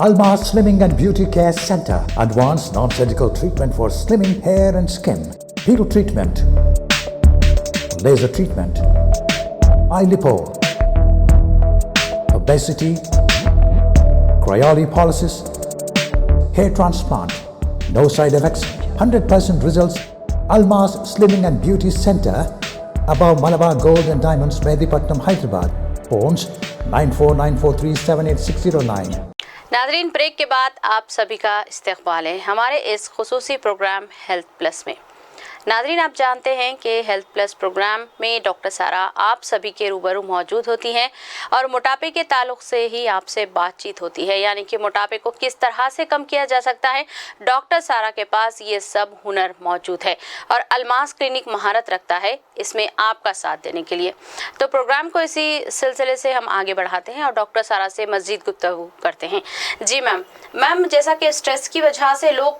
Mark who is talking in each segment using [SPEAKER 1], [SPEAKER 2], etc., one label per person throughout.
[SPEAKER 1] Almas Slimming and Beauty Care Center. Advanced non-surgical treatment for slimming hair and skin. Peel treatment. Laser treatment. Eye lipo. Obesity. Cryolipolysis. Hair transplant. No side effects. 100% results. Almas Slimming and Beauty Center. Above Malabar Gold and Diamonds, Mehdipatnam, Hyderabad. Phones 9494378609.
[SPEAKER 2] नाज़रीन, break के बाद आप सभी का इस्तकबाल है हमारे इस खुसूसी प्रोग्राम हेल्थ प्लस में। नाज़रीन, आप जानते हैं कि हेल्थ प्लस प्रोग्राम में डॉक्टर सारा आप सभी के रूबरू मौजूद होती हैं और मोटापे के ताल्लुक से ही आपसे बातचीत होती है, यानी कि मोटापे को किस तरह से कम किया जा सकता है। डॉक्टर सारा के पास ये सब हुनर मौजूद है और अलमास क्लिनिक महारत रखता है इसमें आपका साथ देने के लिए। तो प्रोग्राम को इसी सिलसिले से हम आगे बढ़ाते हैं और डॉक्टर सारा से मज़ीद गुफ्तगू करते हैं। जी मैम, जैसा कि स्ट्रेस की वजह से लोग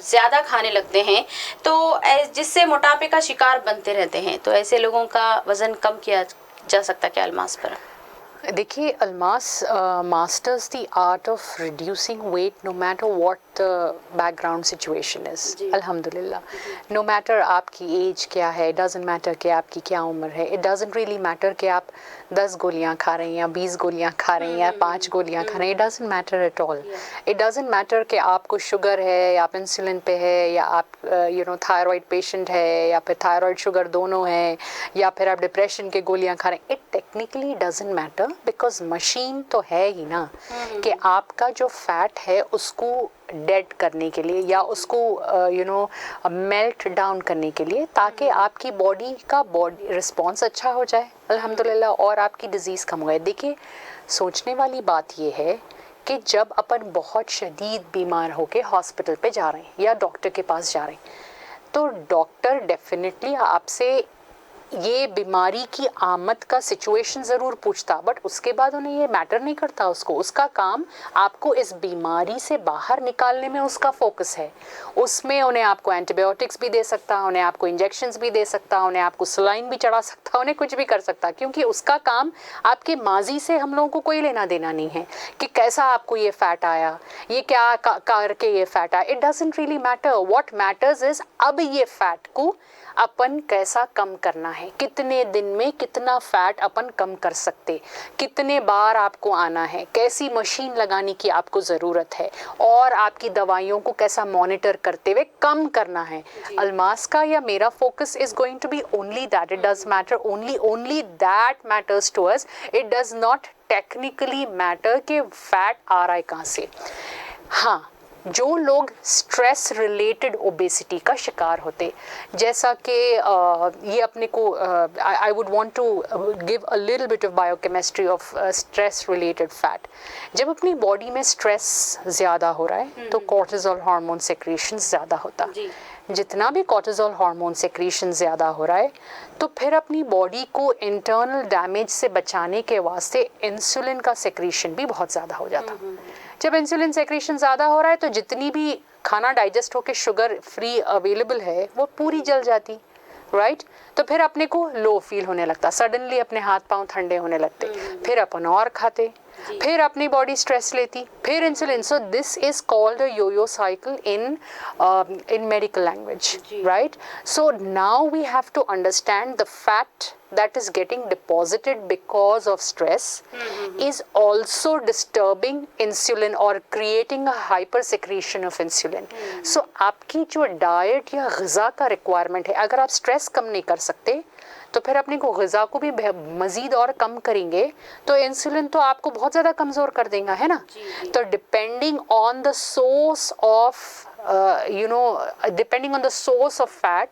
[SPEAKER 2] ज़्यादा खाने लगते हैं तो जिससे मोटापे का शिकार बनते रहते हैं, तो ऐसे लोगों का वज़न कम किया जा सकता क्या अलमास पर?
[SPEAKER 3] देखिए, Almas masters the art of reducing weight no matter what the background situation is. अल्हम्दुलिल्लाह, नो मैटर आपकी एज क्या है, डजंट मैटर कि आपकी क्या उम्र है, इट डजंट रियली मैटर कि आप 10 गोलियां खा रहे हैं या 20 गोलियां खा रहे हैं या 5 गोलियां खा रहे हैं, it doesn't matter at all. It doesn't matter कि आपको शुगर है या आप इंसुलिन पे है या आप थायराइड पेशेंट है या फिर थायराइड शुगर दोनों है या फिर आप डिप्रेशन के गोलियां खा रहे हैं, it technically doesn't matter because machine तो है ही ना कि आपका जो फैट है उसको डेड करने के लिए या उसको मेल्ट डाउन करने के लिए, ताकि आपकी बॉडी का रिस्पॉन्स अच्छा हो जाए अल्हम्दुलिल्लाह और आपकी डिजीज़ कम हो जाए। देखिए, सोचने वाली बात ये है कि जब अपन बहुत शदीद बीमार होके हॉस्पिटल पे जा रहे हैं या डॉक्टर के पास जा रहे हैं तो डॉक्टर डेफिनेटली आपसे ये बीमारी की आमद का सिचुएशन ज़रूर पूछता, बट उसके बाद उन्हें ये मैटर नहीं करता। उसका काम आपको इस बीमारी से बाहर निकालने में उसका फोकस है। उसमें उन्हें आपको एंटीबायोटिक्स भी दे सकता, उन्हें आपको इंजेक्शंस भी दे सकता, उन्हें आपको सलाइन भी चढ़ा सकता, उन्हें कुछ भी कर सकता, क्योंकि उसका काम आपके माजी से हम लोगों को कोई लेना देना नहीं है कि कैसा आपको ये फैट आया, ये क्या करके ये फैट आया। It doesn't really matter. What matters is अब ये फैट को अपन कैसा कम करना है, कितने दिन में कितना फैट अपन कम कर सकते, कितने बार आपको आना है, कैसी मशीन लगाने की आपको ज़रूरत है और आपकी दवाइयों को कैसा मॉनिटर करते हुए कम करना है। अलमास का या मेरा focus is going to be only that. It does matter only that matters to us. It does not technically matter कि फैट आ रहा है कहाँ से। हाँ, जो लोग स्ट्रेस रिलेटेड ओबेसिटी का शिकार होते, जैसा कि ये अपने को I would want to give a little bit of biochemistry of stress related fat. जब अपनी बॉडी में स्ट्रेस ज़्यादा हो रहा है तो कॉर्टिसोल हार्मोन सेक्रेशन ज़्यादा होता। जितना भी कॉर्टिसोल हार्मोन सेक्रेशन ज़्यादा हो रहा है तो फिर अपनी बॉडी को इंटरनल डैमेज से बचाने के वास्ते इंसुलिन का सेक्रेशन भी बहुत ज़्यादा हो जाता। जब इंसुलिन सेक्रेशन ज़्यादा हो रहा है तो जितनी भी खाना डाइजेस्ट होकर शुगर फ्री अवेलेबल है वो पूरी जल जाती, राइट। तो फिर अपने को लो फील होने लगता, सडनली अपने हाथ पांव ठंडे होने लगते, फिर अपन और खाते, फिर अपनी बॉडी स्ट्रेस लेती, फिर insulin. So this is called a yo-yo cycle in medical language, right? So now we have to understand the fat that is getting deposited because of stress is also disturbing insulin or creating a hyper secretion of insulin. So आपकी जो diet या ग़िज़ा का requirement है, अगर आप stress कम नहीं कर सकते तो फिर अपने को ग़िज़ा को भी मज़ीद और कम करेंगे तो इंसुलिन तो आपको बहुत ज़्यादा कमज़ोर कर देगा, है ना। तो depending on the source of depending on the source of fat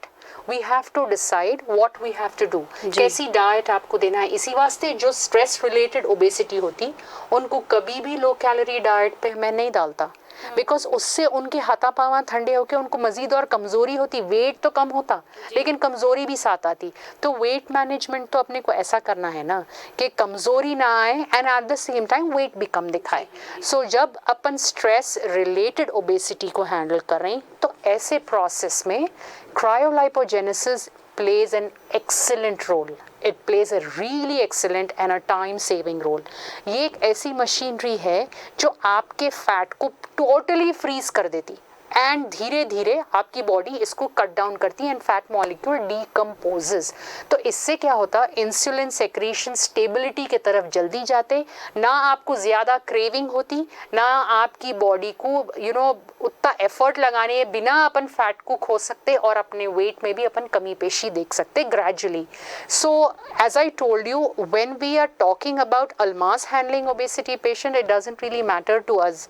[SPEAKER 3] we have to decide what we have to do, कैसी डाइट आपको देना है। इसी वास्ते जो स्ट्रेस रिलेटेड ओबेसिटी होती उनको कभी भी लो कैलोरी डाइट पे मैं नहीं डालता, बिकॉज उससे उनके हाथा पावा ठंडे होकर उनको मजीद और कमज़ोरी होती। वेट तो कम होता लेकिन कमज़ोरी भी साथ आती। तो वेट मैनेजमेंट तो अपने को ऐसा करना है ना कि कमज़ोरी ना आए and at the same time weight भी कम दिखाए। सो जब अपन स्ट्रेस रिलेटेड ओबेसिटी को हैंडल कर रहे हैं तो ऐसे प्रोसेस में क्रायोलाइपोजेनेसिस plays an excellent role. It plays a really excellent and a time saving role. ये एक ऐसी मशीनरी है जो आपके फैट को टोटली फ्रीज कर देती एंड धीरे धीरे आपकी बॉडी इसको कट डाउन करती है एंड फैट मॉलिक्यूल डीकम्पोजेस. तो इससे क्या होता है, इंसुलिन सेक्रेशन स्टेबिलिटी की तरफ जल्दी जाते, ना आपको ज़्यादा क्रेविंग होती, ना आपकी बॉडी को उतना एफर्ट लगाने बिना अपन फैट को खो सकते और अपने वेट में भी अपन कमी पेशी देख सकते gradually. So as I told you, when we are talking about Almas handling obesity patient, it doesn't really matter to us.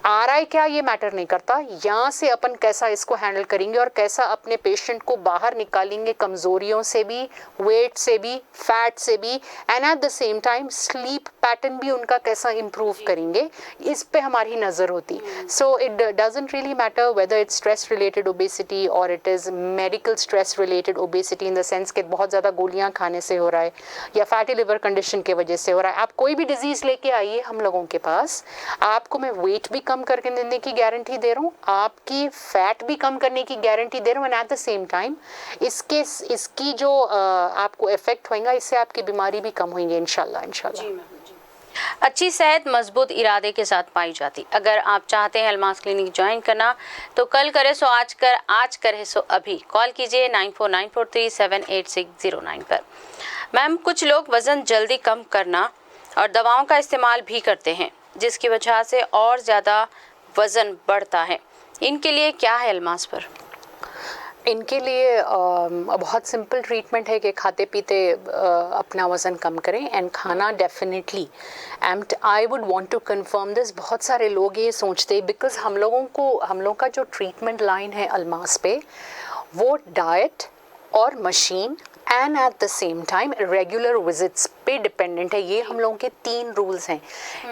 [SPEAKER 3] RI क्या ये मैटर नहीं करता, यहाँ से अपन कैसा इसको हैंडल करेंगे और कैसा अपने पेशेंट को बाहर निकालेंगे कमजोरियों से भी, वेट से भी, फैट से भी, and at the same time sleep pattern भी उनका कैसा इम्प्रूव करेंगे, इस पे हमारी नज़र होती. So it doesn't really matter whether it's stress related obesity और it is medical stress related obesity in the sense कि बहुत ज़्यादा गोलियाँ खाने से हो रहा है या फैटी लिवर कंडीशन की वजह से हो रहा है. आप कोई भी डिजीज़ लेके आइए हम लोगों के पास, आपको मैं वेट भी कम करके देने की गारंटी दे रहा हूँ, आपकी फैट भी कम करने की गारंटी दे रहा हूँ, and at the same time इसकी जो आपको इफेक्ट होएगा, इससे आपकी बीमारी भी कम होंगे इंशाल्लाह.
[SPEAKER 2] अच्छी सेहत मजबूत इरादे के साथ पाई जाती. अगर आप चाहते हैं अल्मास क्लिनिक ज्वाइन करना तो कल करे सो आज कर, आज करे सो अभी. कॉल कीजिए 9494378609 पर. मैम, कुछ लोग वज़न जल्दी कम करना और दवाओं का इस्तेमाल भी करते हैं जिसकी वजह से और ज़्यादा वज़न बढ़ता है. इनके लिए क्या है अल्मास पर?
[SPEAKER 3] इनके लिए बहुत सिंपल ट्रीटमेंट है कि खाते पीते अपना वज़न कम करें एंड खाना definitely. And I would want to confirm this, बहुत सारे लोग ये सोचते बिकॉज हम लोगों का जो ट्रीटमेंट लाइन है अल्मास पे, वो डाइट और machine and at the same time regular visits पे डिपेंडेंट है. ये हम लोगों के 3 रूल्स हैं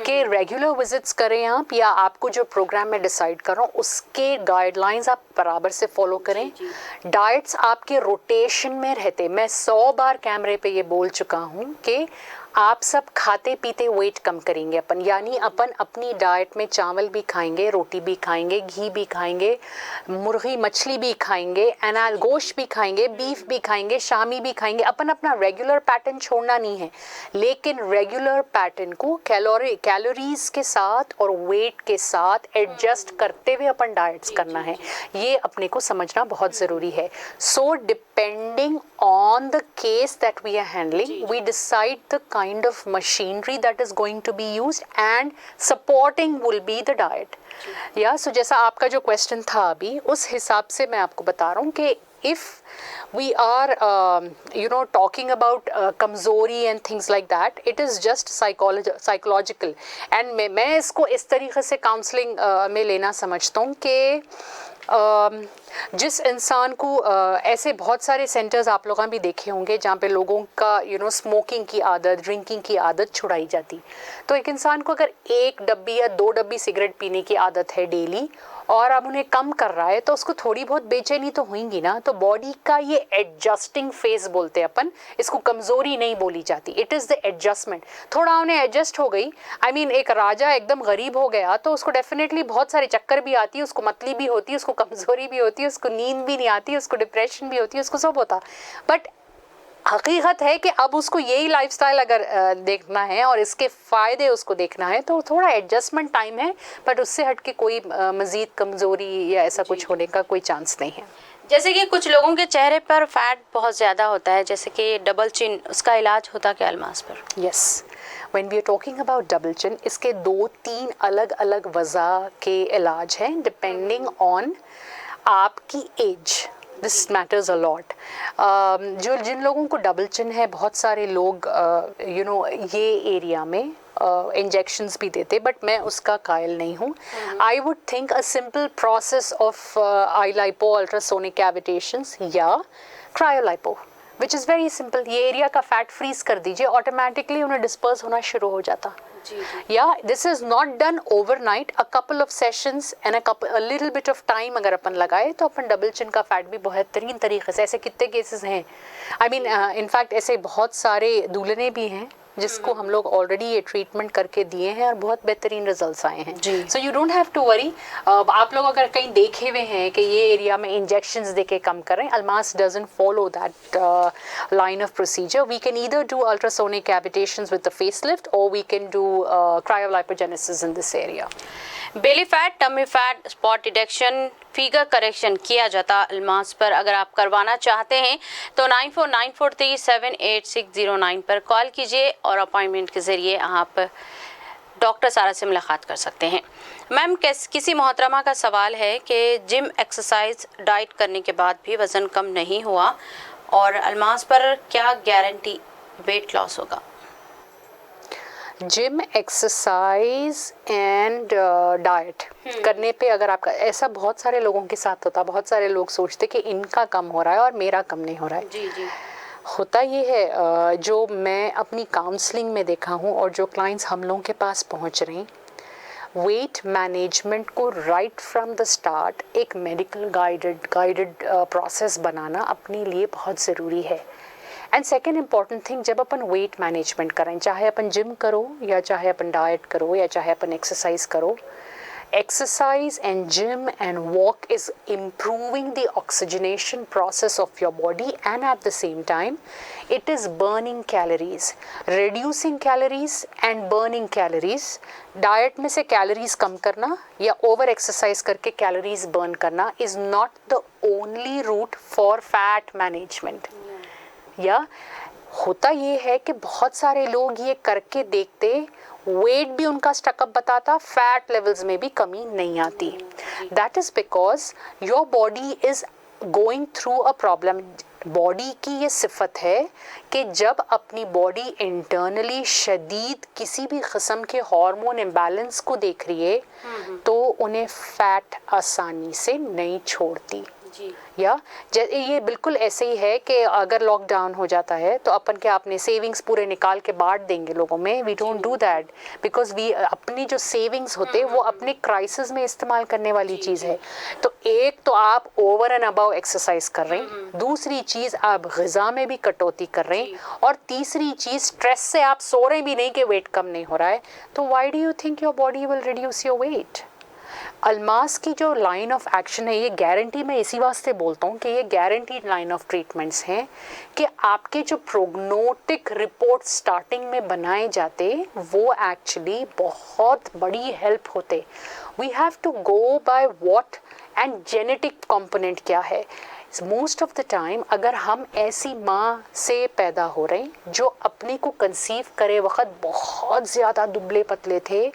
[SPEAKER 3] कि रेगुलर विजिट्स करें आप, या आपको जो प्रोग्राम में डिसाइड कर रहा हूँ उसके गाइडलाइंस आप बराबर से फॉलो करें. डाइट्स आपके रोटेशन में रहते. मैं 100 बार कैमरे पे ये बोल चुका हूँ कि आप सब खाते पीते वेट कम करेंगे अपन, यानी अपन अपनी डाइट में चावल भी खाएंगे, रोटी भी खाएंगे, घी भी खाएंगे, मुर्गी मछली भी खाएंगे, एनाल गोश्त भी खाएंगे, बीफ भी खाएंगे, शामी भी खाएंगे. अपन अपना रेगुलर पैटर्न छोड़ना नहीं है, लेकिन रेगुलर पैटर्न को कैलोरीज के साथ और वेट के साथ एडजस्ट करते हुए अपन डाइट्स करना है. ये अपने को समझना बहुत ज़रूरी है. So depending on the case that we are handling, we decide the kind of machinery that is going to be used and supporting will be the diet. या so जैसा आपका जो क्वेश्चन था अभी, उस हिसाब से मैं आपको बता रहा हूँ कि if we are talking about कमज़ोरी and things like that, it is just psychological. and मैं इसको इस तरीके से काउंसलिंग में लेना समझता हूँ कि जिस इंसान को ऐसे बहुत सारे सेंटर्स आप लोगों ने भी देखे होंगे जहाँ पे लोगों का स्मोकिंग की आदत, ड्रिंकिंग की आदत छुड़ाई जाती. तो एक इंसान को अगर 1 डब्बी या 2 डब्बी सिगरेट पीने की आदत है डेली और अब उन्हें कम कर रहा है, तो उसको थोड़ी बहुत बेचैनी तो होंगी ना. तो बॉडी का ये एडजस्टिंग फेज बोलते हैं अपन, इसको कमज़ोरी नहीं बोली जाती. It is the adjustment. थोड़ा उन्हें एडजस्ट हो गई. आई मीन एक राजा एकदम गरीब हो गया तो उसको डेफिनेटली बहुत सारे चक्कर भी आती है, उसको मतली भी होती है, उसको कमज़ोरी भी होती है, उसको नींद भी नहीं आती, उसको डिप्रेशन भी होती है, उसको सब होता. बट हकीकत है कि अब उसको यही लाइफस्टाइल अगर देखना है और इसके फ़ायदे उसको देखना है तो थोड़ा एडजस्टमेंट टाइम है, बट उससे हट के कोई मज़ीद कमज़ोरी या ऐसा कुछ होने का कोई चांस नहीं है.
[SPEAKER 2] जैसे कि कुछ लोगों के चेहरे पर फैट बहुत ज़्यादा होता है, जैसे कि डबल चिन, उसका इलाज होता क्या अल्मास पर?
[SPEAKER 3] Yes, when we are talking about double chin, इसके 2-3 अलग अलग वजह के इलाज हैं डिपेंडिंग ऑन आपकी age. This matters a lot. जिन लोगों को डबल चिन है, बहुत सारे लोग ये एरिया में इंजेक्शंस भी देते, बट मैं उसका कायल नहीं हूँ. I would think a simple process of I lipo ultrasonic cavitations या cryolipo, which is very simple. ये एरिया का फैट फ्रीज कर दीजिए, ऑटोमेटिकली उन्हें डिस्पर्स होना शुरू हो जाता. Yeah, this is not done overnight. A couple of sessions and a little bit of time अगर अपन लगाए तो अपन डबल चिन का फैट भी बेहतरीन तरीके से, ऐसे कितने केसेस हैं. I mean, in fact ऐसे बहुत सारे दूल्हने भी हैं जिसको हम लोग ऑलरेडी ये ट्रीटमेंट करके दिए हैं और बहुत बेहतरीन रिजल्ट्स आए हैं।
[SPEAKER 2] जी।
[SPEAKER 3] So you don't have to worry. आप लोग अगर कहीं देखे हुए हैं कि ये एरिया में इंजेक्शंस देके कम कर रहे हैं, Almas doesn't follow that line of procedure. We can either do ultrasonic cavitations with the facelift or we can do cryolipogenesis in this area.
[SPEAKER 2] Belly fat, tummy fat, spot detection, figure correction किया जाता अल्मास पर। अगर आप करवाना चाहते हैं तो 9494378609 पर कॉल कीजिए और अपॉइंटमेंट के ज़रिए आप डॉक्टर सारा से मुलाकात कर सकते हैं। मैम, किसी मोहतरमा का सवाल है कि जिम एक्सरसाइज डाइट करने के बाद भी वज़न कम नहीं हुआ और अल्मास पर क्या गारंटी वेट लॉस होगा?
[SPEAKER 3] जिम एक्सरसाइज एंड डाइट करने पे अगर आपका ऐसा बहुत सारे लोगों के साथ होता, बहुत सारे लोग सोचते कि इनका कम हो रहा है और मेरा कम नहीं हो रहा है।
[SPEAKER 2] जी जी।
[SPEAKER 3] होता ये है, जो मैं अपनी काउंसलिंग में देखा हूँ और जो क्लाइंट्स हम लोगों के पास पहुँच रहे हैं, वेट मैनेजमेंट को राइट फ्रॉम द स्टार्ट एक मेडिकल गाइडेड प्रोसेस बनाना अपने लिए बहुत ज़रूरी है। एंड सेकेंड इम्पॉर्टेंट थिंग, जब अपन वेट मैनेजमेंट करें, चाहे अपन जिम करो या चाहे अपन डाइट करो या चाहे अपन एक्सरसाइज करो, exercise and gym and walk is improving the oxygenation process of your body and at the same time it is burning calories, reducing calories and burning calories. Diet में से calories कम करना या over exercise करके calories burn करना is not the only route for fat management. या होता ये है कि बहुत सारे लोग ये करके देखते, वेट भी उनका स्टकअप बताता, फैट लेवल्स में भी कमी नहीं आती। That is because your body is going through a problem. Body की ये सिफत है कि जब अपनी बॉडी इंटरनली शदीद किसी भी किस्म के हार्मोन इम्बैलेंस को देख रही है तो उन्हें फैट आसानी से नहीं छोड़ती। या ये बिल्कुल ऐसे ही है कि अगर लॉकडाउन हो जाता है तो अपन क्या अपने सेविंग्स पूरे निकाल के बांट देंगे लोगों में? We don't do that because we अपनी जो सेविंग्स होते हैं वो अपने क्राइसिस में इस्तेमाल करने वाली चीज़ है। तो एक तो आप ओवर एंड अबव एक्सरसाइज कर रहे हैं, दूसरी चीज़ आप ग़िज़ा में भी कटौती कर रहे हैं और तीसरी चीज़ स्ट्रेस से आप सो रहे भी नहीं कि वेट कम नहीं हो रहा है। तो why do you think your body will reduce your weight? Almas की जो लाइन ऑफ एक्शन है, ये गारंटी मैं इसी वास्ते बोलता हूँ कि ये गारंटीड लाइन ऑफ ट्रीटमेंट्स हैं कि आपके जो प्रोग्नोटिक रिपोर्ट स्टार्टिंग में बनाए जाते वो एक्चुअली बहुत बड़ी हेल्प होते। We have to go by what and genetic component क्या है। मोस्ट ऑफ द टाइम अगर हम ऐसी माँ से पैदा हो रहे हैं जो अपने को कंसीव करे वक्त बहुत ज़्यादा दुबले पतले थे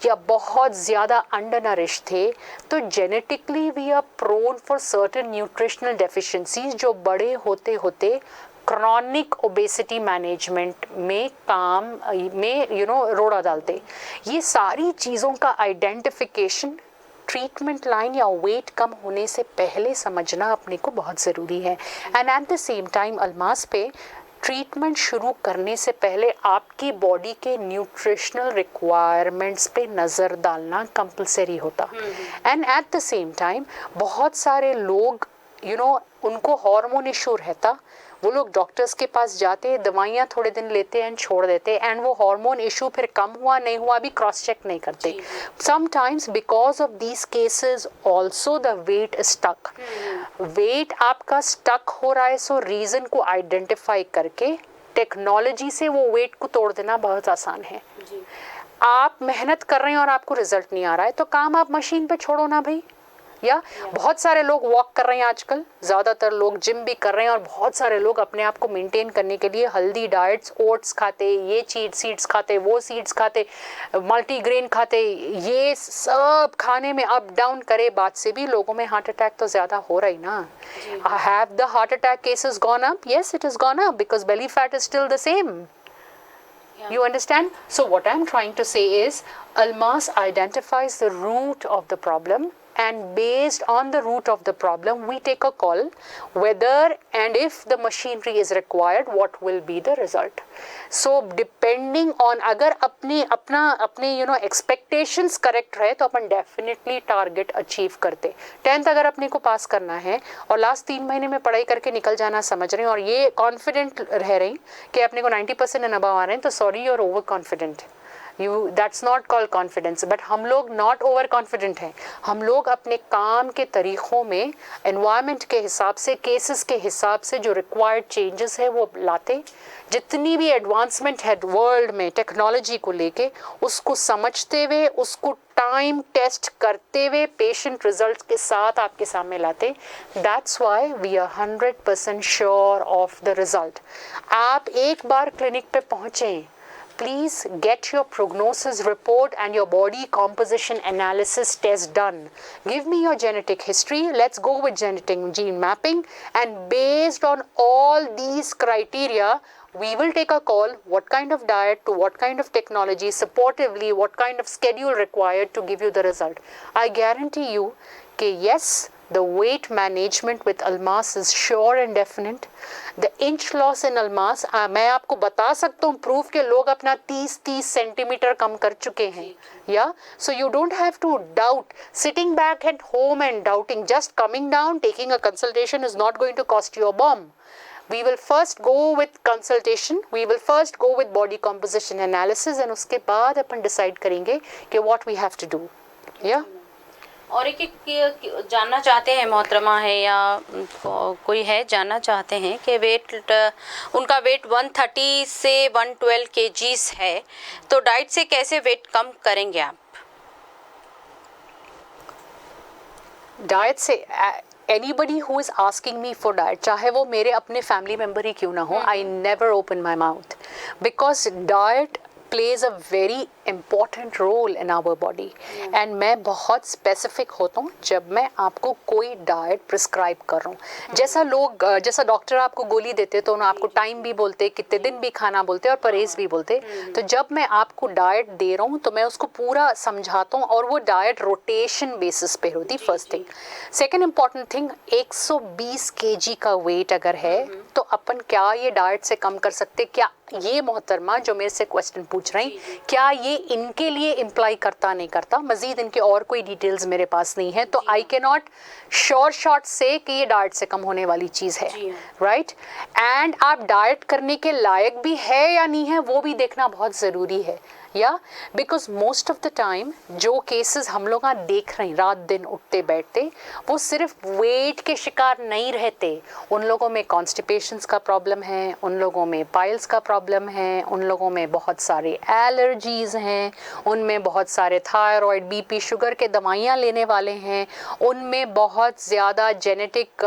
[SPEAKER 3] या बहुत ज़्यादा अंडर नरिश थे, तो genetically we are prone for certain nutritional deficiencies जो बड़े होते होते क्रॉनिक ओबेसिटी मैनेजमेंट में काम में रोड़ा डालते। ये सारी चीज़ों का आइडेंटिफिकेशन ट्रीटमेंट लाइन या वेट कम होने से पहले समझना अपने को बहुत ज़रूरी है। And at the same time Almas पे ट्रीटमेंट शुरू करने से पहले आपकी बॉडी के न्यूट्रिशनल रिक्वायरमेंट्स पे नज़र डालना कंपलसरी होता। And at the same time बहुत सारे लोग उनको हार्मोन इशू रहता, वो लोग डॉक्टर्स के पास जाते, दवाइयाँ थोड़े दिन लेते एंड छोड़ देते एंड वो हार्मोन इशू फिर कम हुआ नहीं हुआ भी क्रॉस चेक नहीं करते। Sometimes because of these cases also the weight stuck. Weight आपका स्टक हो रहा है, सो रीज़न को आइडेंटिफाई करके टेक्नोलॉजी से वो वेट को तोड़ देना बहुत आसान है। आप मेहनत कर रहे हैं और आपको रिजल्ट नहीं आ रहा है तो काम आप मशीन पे छोड़ो ना भाई। या बहुत सारे लोग वॉक कर रहे हैं आजकल, ज़्यादातर लोग जिम भी कर रहे हैं और बहुत सारे लोग अपने आप को मेंटेन करने के लिए हेल्दी डाइट्स, ओट्स खाते, ये सीड्स खाते, वो सीड्स खाते, मल्टीग्रेन खाते, ये सब खाने में अप डाउन करे बाद से भी लोगों में हार्ट अटैक तो ज़्यादा हो रही ना। Have the heart attack cases gone up? Yes, it is gone up because belly fat is still the same. You understand? So what I'm trying to say is Almas identifies the root of the problem and based on the root of the problem we take a call whether and if the machinery is required, what will be the result. So depending on अगर अपने you know expectations correct रहे तो अपन definitely target achieve करते. 10th अगर अपने को पास करना है और लास्ट 3 महीने में पढ़ाई करके निकल जाना समझ रहे हैं और ये कॉन्फिडेंट रह रही कि अपने को 90% एंड अबव आ रहे हैं, तो sorry you are over confident. That's not called confidence. But हम लोग नॉट ओवर कॉन्फिडेंट हैं. हम लोग अपने काम के तरीक़ों में एनवायरनमेंट के हिसाब से, केसेस के हिसाब से जो रिक्वायर्ड चेंजेस है वो लाते. जितनी भी एडवांसमेंट है वर्ल्ड में टेक्नोलॉजी को लेके, उसको समझते हुए, उसको टाइम टेस्ट करते हुए, पेशेंट रिजल्ट के साथ आपके सामने लाते. That's why we are 100% sure of the result. आप एक बार क्लिनिक पे पहुँचें, please get your prognosis report and your body composition analysis test done. Give me your genetic history. Let's go with genetic gene mapping, and based on all these criteria we will take a call what kind of diet to what kind of technology, supportively what kind of schedule required to give you the result. I guarantee you that yes, the weight management with Almas is sure and definite. The inch loss in Almas, मैं आपको बता सकता हूँ proof के लोग अपना 30 centimetre कम कर चुके हैं. Yeah, so you don't have to doubt. Sitting back at home and doubting, just coming down, taking a consultation is not going to cost you a bomb. We will first go with consultation. We will first go with body composition analysis, and उसके बाद अपन decide करेंगे कि what we have to do. Yeah.
[SPEAKER 2] और एक जानना चाहते हैं मोहतरमा है या कोई है जानना चाहते हैं कि उनका वेट 130 से 112 kgs है, तो डाइट से कैसे वेट कम करेंगे आप?
[SPEAKER 3] डाइट से anybody who is asking me for diet, चाहे वो मेरे अपने फैमिली मेम्बर ही क्यों ना हो, I never open my mouth because diet plays a very important role in our body. And मैं बहुत specific होता हूँ जब मैं आपको कोई diet prescribe कर रहा हूँ. जैसा डॉक्टर आपको गोली देते तो उन्हें आपको टाइम भी बोलते, कितने दिन भी खाना बोलते और परहेज भी बोलते. तो जब मैं आपको डाइट दे रहा हूँ तो मैं उसको पूरा समझाता हूँ और वो डाइट रोटेशन बेसिस पे होती. First thing. Second important thing, 120 kg का वेट अगर है तो अपन क्या ये डाइट से कम कर सकते? क्या ये मोहतरमा जो मेरे से क्वेश्चन पूछ रही, क्या ये इनके लिए इम्प्लाई करता नहीं करता? मजीद इनके और कोई डिटेल्स मेरे पास नहीं है, तो I can not sure shot से कि ये डाइट से कम होने वाली चीज़ है. राइट. एंड आप डाइट करने के लायक भी है या नहीं है वो भी देखना बहुत ज़रूरी है. या because most of the time जो केसेस हम लोग यहाँ देख रहे हैं रात दिन उठते बैठते, वो सिर्फ वेट के शिकार नहीं रहते. उन लोगों में कॉन्स्टिपेशंस का प्रॉब्लम है, उन लोगों में पाइल्स का प्रॉब्लम है, उन लोगों में बहुत सारे एलर्जीज़ हैं, उनमें बहुत सारे थायराइड, बीपी, शुगर के दवाइयाँ लेने वाले हैं, उनमें बहुत ज़्यादा जेनेटिक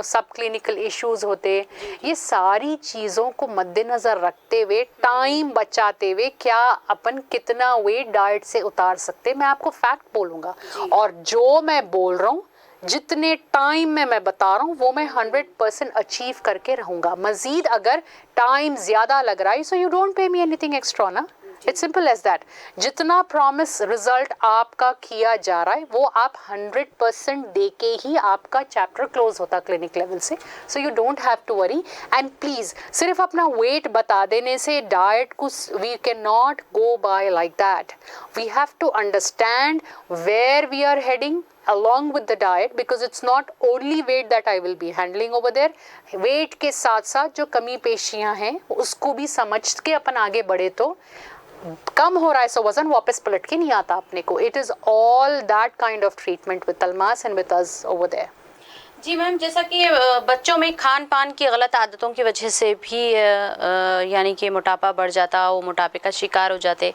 [SPEAKER 3] सब क्लिनिकल इश्यूज़ होते. ये सारी चीज़ों को मद्देनज़र रखते हुए, टाइम बचाते हुए क्या अपन कितना वेट डाइट से उतार सकते, मैं आपको फैक्ट बोलूँगा. और जो मैं बोल रहा हूँ, जितने टाइम में मैं बता रहा हूँ वो मैं 100% अचीव करके रहूँगा. मज़ीद अगर टाइम ज़्यादा लग रहा है, सो you don't pay me anything extra ना. It's simple as that. जितना प्रॉमिस रिजल्ट आपका किया जा रहा है वो आप 100% दे के ही आपका चैप्टर क्लोज होता क्लिनिक लेवल से. So you don't have to worry. And please सिर्फ अपना वेट बता देने से डाइट को we can not go by like that. We have to understand where we are heading along with the diet, because it's not only weight that I will be handling over there. weight के साथ साथ जो कमी पेशियां हैं उसको भी समझ के अपन आगे बढ़े तो कम हो रहा है, सो वजन वापस पलट के नहीं आता अपने को. It is all that kind of treatment with Almas and with us over there.
[SPEAKER 2] जी मैम, जैसा कि बच्चों में खान पान की गलत आदतों की वजह से भी यानी कि मोटापा बढ़ जाता, वो मोटापे का शिकार हो जाते.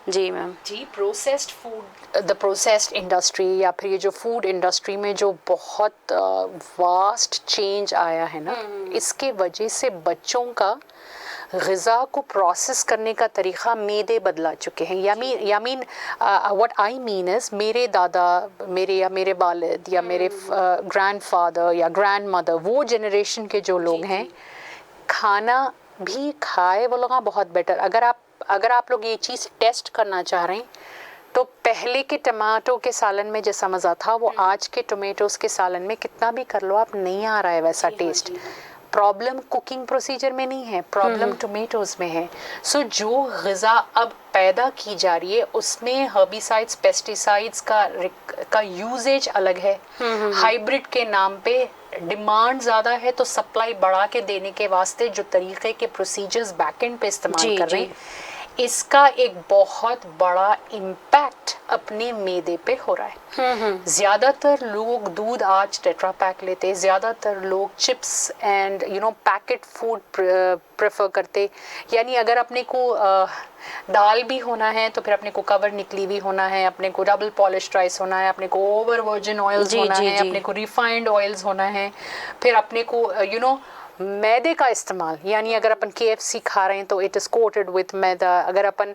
[SPEAKER 2] जी मैम.
[SPEAKER 3] जी, processed food, the processed industry या फिर ये जो फूड इंडस्ट्री में जो बहुत वास्ट चेंज आया है ना, इसके वजह से बच्चों का ग़िज़ा को प्रोसेस करने का तरीक़ा मैदे बदला चुके हैं. व्हाट आई मीन इज़, मेरे दादा या मेरे वालिद या मेरे ग्रैंडफादर या ग्रैंड मदर, वो जनरेशन के जो लोग हैं, खाना भी खाए वो लोग बहुत बेटर. अगर आप लोग ये चीज़ टेस्ट करना चाह रहे हैं तो पहले के टमाटो के सालन में जैसा मज़ा था वो आज के टोमेटोज़ के सालन में कितना भी कर लो आप नहीं आ रहा है वैसा टेस्ट। प्रॉब्लम कुकिंग प्रोसीजर में नहीं है, प्रॉब्लम टोमेटोज़ में है। सो जो ग़िज़ा अब पैदा की जा रही है उसमें हर्बिसाइड्स पेस्टिसाइड्स का यूजेज अलग है। हाइब्रिड के नाम पे डिमांड ज़्यादा है तो सप्लाई बढ़ा के देने के वास्ते जो तरीके के प्रोसीजर्स बैकएंड पे इस्तेमाल कर रहे हैं, इसका एक बहुत बड़ा इम्पैक्ट अपने मैदे पे हो रहा है। ज़्यादातर लोग दूध आज टेट्रा पैक लेते हैं, ज़्यादातर लोग chips end packet food prefer करते। यानी अगर अपने को दाल भी होना है तो फिर अपने को कवर निकली भी होना है, अपने को डबल पॉलिश्ड राइस होना है, अपने को ओवर वर्जिन ऑयल्स होना है, अपने को रिफाइंड ऑयल्स होना है, फिर अपने को मैदे का इस्तेमाल। यानी अगर अपन KFC खा रहे हैं तो it is coated with maida. अगर अपन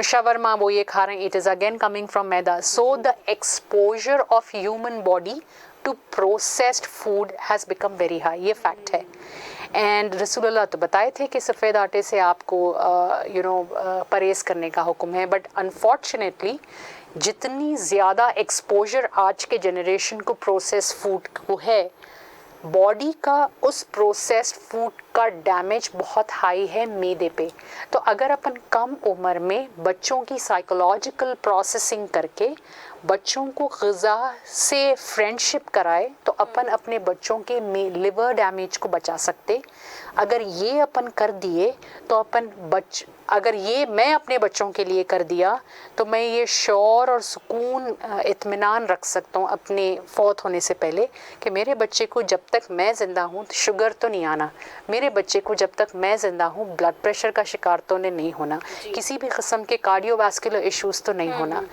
[SPEAKER 3] शवरमा वो ये खा रहे हैं, it is again coming from maida. So the exposure of human body to processed food has become very high, ये फैक्ट है। एंड रसूलुल्लाह तो बताए थे कि सफ़ेद आटे से आपको परहेज़ करने का हुक्म है, बट अनफॉर्चुनेटली जितनी ज़्यादा एक्सपोजर आज के जनरेशन को प्रोसेस फूड को है, बॉडी का उस प्रोसेस्ड फूड का डैमेज बहुत हाई है मैदे पे। तो अगर अपन कम उम्र में बच्चों की साइकोलॉजिकल प्रोसेसिंग करके बच्चों को ग़िज़ा से फ्रेंडशिप कराए तो अपन अपने बच्चों के लिवर डैमेज को बचा सकते। अगर ये अपन कर दिए तो अगर ये मैं अपने बच्चों के लिए कर दिया तो मैं ये शौर और सुकून इत्मीनान रख सकता हूँ अपने फौत होने से पहले कि मेरे बच्चे को जब तक मैं ज़िंदा हूँ शुगर तो नहीं आना, मेरे बच्चे को जब तक मैं ज़िंदा हूँ ब्लड प्रेशर का शिकार तो नहीं होना, किसी भी किस्म के कार्डियोवास्कुलर इश्यूज़ तो नहीं होना।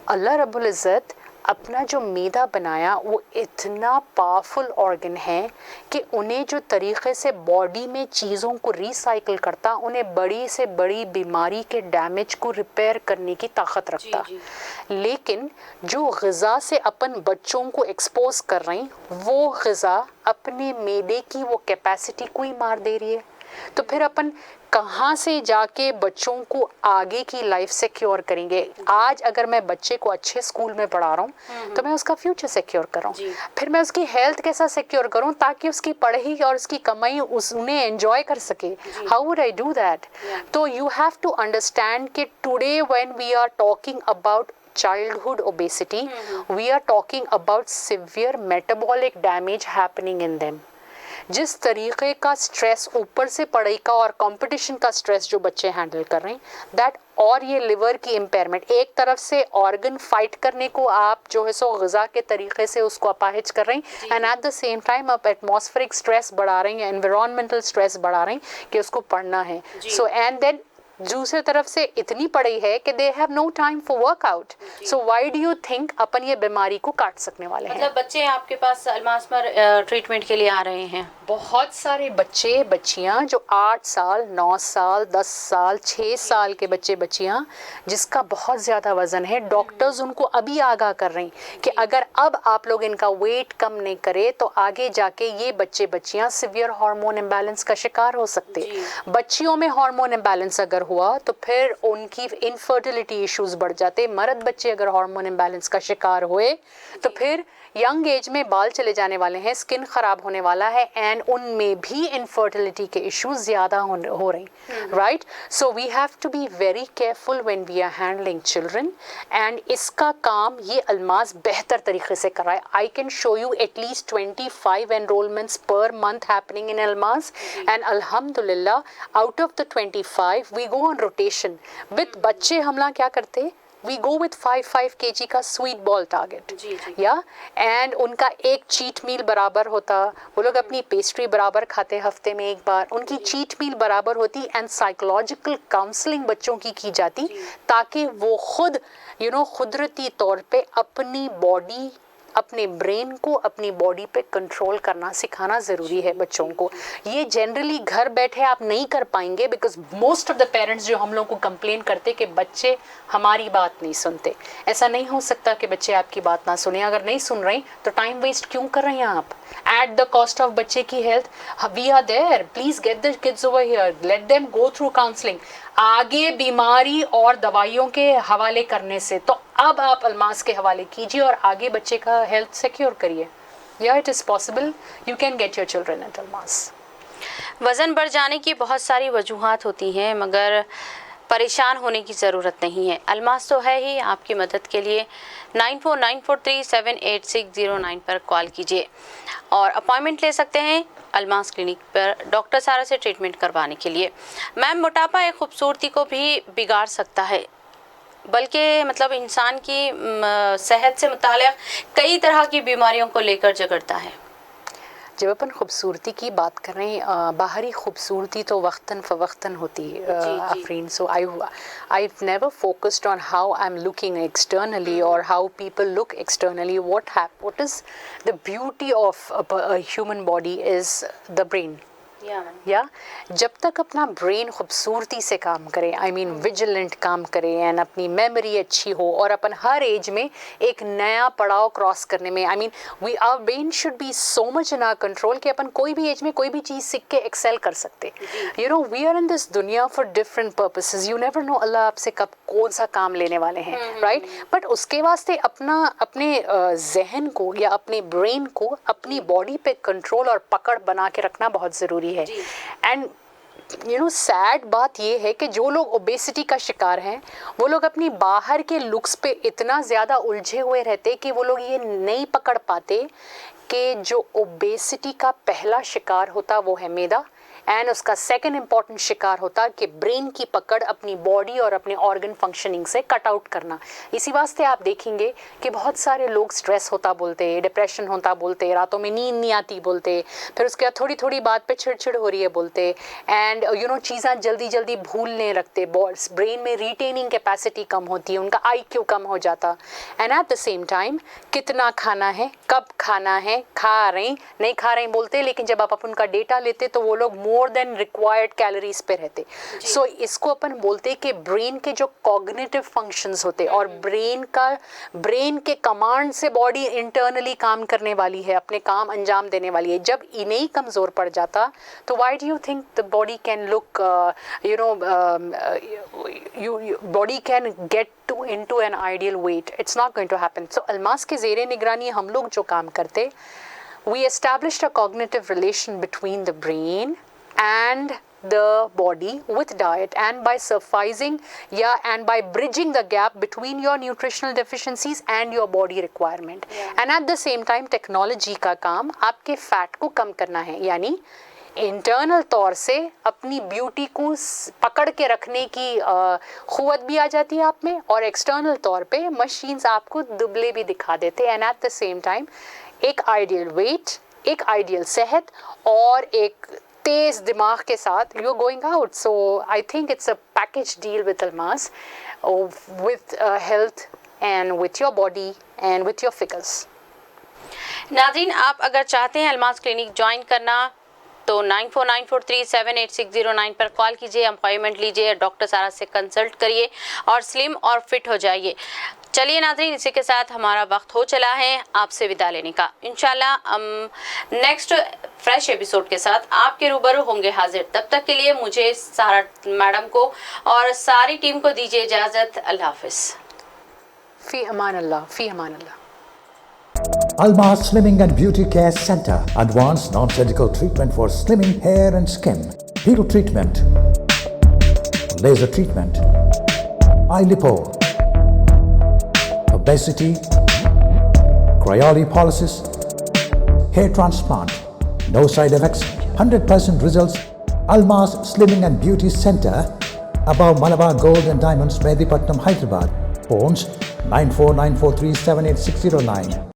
[SPEAKER 3] अल्लाह रब्बुल इज़्ज़त अपना जो मैदा बनाया वो इतना पावरफुल ऑर्गन है कि उन्हें जो तरीक़े से बॉडी में चीज़ों को रिसाइकिल करता, उन्हें बड़ी से बड़ी बीमारी के डैमेज को रिपेयर करने की ताकत रखता। लेकिन जो ग़िज़ा से अपन बच्चों को एक्सपोज कर रहे हैं वो ग़िज़ा अपने मैदे की वो कैपेसिटी को ही मार दे रही है। तो फिर अपन कहाँ से जाके बच्चों को आगे की लाइफ सिक्योर करेंगे? आज अगर मैं बच्चे को अच्छे स्कूल में पढ़ा रहा हूँ तो मैं उसका फ्यूचर सिक्योर कर रहा हूँ, फिर मैं उसकी हेल्थ कैसा सिक्योर करूँ ताकि उसकी पढ़ाई और उसकी कमाई उन्हें एंजॉय कर सके। How would I do that? तो यू हैव टू अंडरस्टैंड कि today when we are talking about childhood obesity, we are talking about severe metabolic damage happening in them. जिस तरीके का स्ट्रेस ऊपर से पढ़ाई का और कंपटीशन का स्ट्रेस जो बच्चे हैंडल कर रहे हैं, दैट और ये लिवर की इम्पेयरमेंट, एक तरफ से ऑर्गन फाइट करने को आप जो है सो ग़िज़ा के तरीके से उसको अपाहिज कर रहे हैं, and at the same time आप एटमॉस्फेरिक स्ट्रेस बढ़ा रहे हैं, एनवायरमेंटल स्ट्रेस बढ़ा रहे हैं कि उसको पढ़ना है। सो एंड देन दूसरी तरफ से इतनी पड़ी है कि they have no time for workout. So why do you think अपन ये बीमारी को काट सकने वाले हैं?
[SPEAKER 2] मतलब बच्चे आपके पास अलमास पर ट्रीटमेंट के लिए आ रहे हैं?
[SPEAKER 3] बहुत सारे बच्चे बच्चियां जो 8 साल 9 साल 10 साल 6 साल के बच्चे बच्चियां जिसका बहुत ज़्यादा वज़न है, डॉक्टर्स उनको अभी आगाह कर रहे हैं कि अगर अब आप लोग इनका वेट कम नहीं करे तो आगे जाके ये बच्चे बच्चियां सिवियर हार्मोन इम्बैलेंस का शिकार हो सकते। बच्चियों में हार्मोन इम्बैलेंस अगर हुआ तो फिर उनकी इनफर्टिलिटी इश्यूज बढ़ जाते। मर्द बच्चे अगर हार्मोन इम्बैलेंस का शिकार हुए तो फिर यंग एज में बाल चले जाने वाले हैं, स्किन ख़राब होने वाला है, एंड उनमें भी इनफर्टिलिटी के इश्यूज ज़्यादा हो रहे हैं, right? So we have to be very careful when we are handling children, and इसका काम ये अलमास बेहतर तरीके से कर रहा है। I can show you at least 25 enrolments per month happening in Almas, and अल्हम्दुलिल्लाह out of the 25 we go on rotation with बच्चे। हमला क्या करते, we go with 5 kg का स्वीट बॉल टारगेट, या एंड उनका एक चीट मील बराबर होता, वो लोग अपनी पेस्ट्री बराबर खाते हफ्ते में एक बार, उनकी चीट मील बराबर होती, एंड साइकोलॉजिकल काउंसलिंग बच्चों की जाती ताकि वो खुद कुदरती तौर पे अपनी बॉडी अपने ब्रेन को अपनी बॉडी पे कंट्रोल करना सिखाना ज़रूरी है बच्चों को। ये जनरली घर बैठे आप नहीं कर पाएंगे, because most of the parents जो हम लोग को कंप्लेन करते कि बच्चे हमारी बात नहीं सुनते। ऐसा नहीं हो सकता कि बच्चे आपकी बात ना सुने। अगर नहीं सुन रहे तो टाइम वेस्ट क्यों कर रहे हैं आप एट द कॉस्ट ऑफ बच्चे की health? We are there, please get the kids over here, let them go through counselling. आगे बीमारी और दवाइयों के हवाले करने से तो अब आप अल्मास के हवाले कीजिए और आगे बच्चे का हेल्थ सिक्योर करिए। या it is possible, you can get your children eight Almas.
[SPEAKER 2] वज़न बढ़ जाने की बहुत सारी वजूहात होती हैं, मगर परेशान होने की ज़रूरत नहीं है। अल्मास तो है ही आपकी मदद के लिए। 9494378609 पर कॉल कीजिए और अपॉइंटमेंट ले सकते हैं अल्मास क्लिनिक पर डॉक्टर सारा से ट्रीटमेंट करवाने के लिए। मैम, मोटापा एक खूबसूरती को भी बिगाड़ सकता है, बल्कि मतलब इंसान की सेहत से मुताल्लिक़ कई तरह की बीमारियों को लेकर झगड़ता है।
[SPEAKER 3] जब अपन खूबसूरती की बात कर रहे हैं, बाहरी खूबसूरती तो वक्तन फ़वक्तन होती है आफरीन। सो I've never focused on how I'm looking externally or how people look externally. What is the beauty of a human body is the brain. या जब तक अपना ब्रेन खूबसूरती से काम करे, आई मीन विजिलेंट काम करे एंड अपनी मेमोरी अच्छी हो और अपन हर एज में एक नया पड़ाव क्रॉस करने में, I mean our brain should be so much in our control कि अपन कोई भी एज में कोई भी चीज़ सीख के एक्सेल कर सकते। You know, we are in this दुनिया for different purposes. You never know अल्लाह आपसे कब कौन सा काम लेने वाले हैं, राइट? बट उसके वास्ते अपने जहन को या अपने ब्रेन को अपनी बॉडी पे कंट्रोल और पकड़ बना के रखना बहुत ज़रूरी है। एंड यू नो, सैड बात ये है कि जो लोग ओबेसिटी का शिकार हैं वो लोग अपनी बाहर के लुक्स पे इतना ज़्यादा उलझे हुए रहते कि वो लोग ये नहीं पकड़ पाते कि जो ओबेसिटी का पहला शिकार होता वो है मैदा, एंड उसका सेकंड इम्पॉर्टेंट शिकार होता कि ब्रेन की पकड़ अपनी बॉडी और अपने ऑर्गन फंक्शनिंग से कट आउट करना। इसी वास्ते आप देखेंगे कि बहुत सारे लोग स्ट्रेस होता बोलते, डिप्रेशन होता बोलते, रातों में नींद नहीं आती बोलते, फिर उसके बाद थोड़ी थोड़ी बात पे चिड़चिड़ हो रही है बोलते, एंड यू नो चीज़ें जल्दी जल्दी भूलने लगते, ब्रेन में रिटेनिंग कैपेसिटी कम होती है, उनका IQ कम हो जाता। And at the same time कितना खाना है, कब खाना है, खा रहे नहीं खा रहे बोलते, लेकिन जब आप उनका डेटा लेते तो वो लोग मोर देन रिक्वायर्ड कैलोरीज पे रहते। सो इसको अपन बोलते कि ब्रेन के जो कॉग्निटिव फंक्शंस होते और ब्रेन के कमांड से बॉडी इंटरनली काम करने वाली है, अपने काम अंजाम देने वाली है। जब इन्हें ही कमज़ोर पड़ जाता तो why do you think the body can look you know body can get into an ideal weight? It's not going to happen. So Almas के ज़ेरे निगरानी हम लोग जो काम करते, we established a cognitive relation between the brain and the body with diet and by sufficing and by bridging the gap between your nutritional deficiencies and your body requirement. And at the same time technology का काम आपके fat को कम करना है, यानी internal तौर से अपनी ब्यूटी को पकड़ के रखने की क़ुव्वत भी आ जाती है आप में, और एक्सटर्नल तौर पे मशीन्स आपको दुबले भी दिखा देते हैं। And at the same time एक आइडियल वेट, एक आइडियल सेहत और एक तेज़ दिमाग के साथ you are going out. So I think it's a package deal with Almas, with health and with your body and with your figures.
[SPEAKER 2] नाज़रीन, आप अगर चाहते हैं अल्मास क्लिनिक ज्वाइन करना तो 9494378609 पर कॉल कीजिए, अपॉइंटमेंट लीजिए, डॉक्टर सारा से कंसल्ट करिए और स्लिम और फिट हो जाइए। चलिए नाज़रीन, इसी के साथ हमारा वक्त हो चला है आपसे विदा लेने का। इंशाल्लाह हम नेक्स्ट फ्रेश एपिसोड के साथ आपके रूबरू होंगे हाजिर। तब तक के लिए मुझे सारा मैडम को और सारी टीम को दीजिए इजाज़त। अल्लाह हाफ़िज़।
[SPEAKER 3] फ़ी अमान अल्लाह, फ़ी अमान अल्लाह।
[SPEAKER 1] Almas Slimming and Beauty Care Center. Advanced non-surgical treatment for slimming hair and skin. Piro treatment. Laser treatment. Eye lipo. Obesity. Cryolipolysis. Hair transplant. No side effects. 100% results. Almas Slimming and Beauty Center. Above Malabar Gold and Diamonds, Medipatnam, Hyderabad. Phones 9494378609.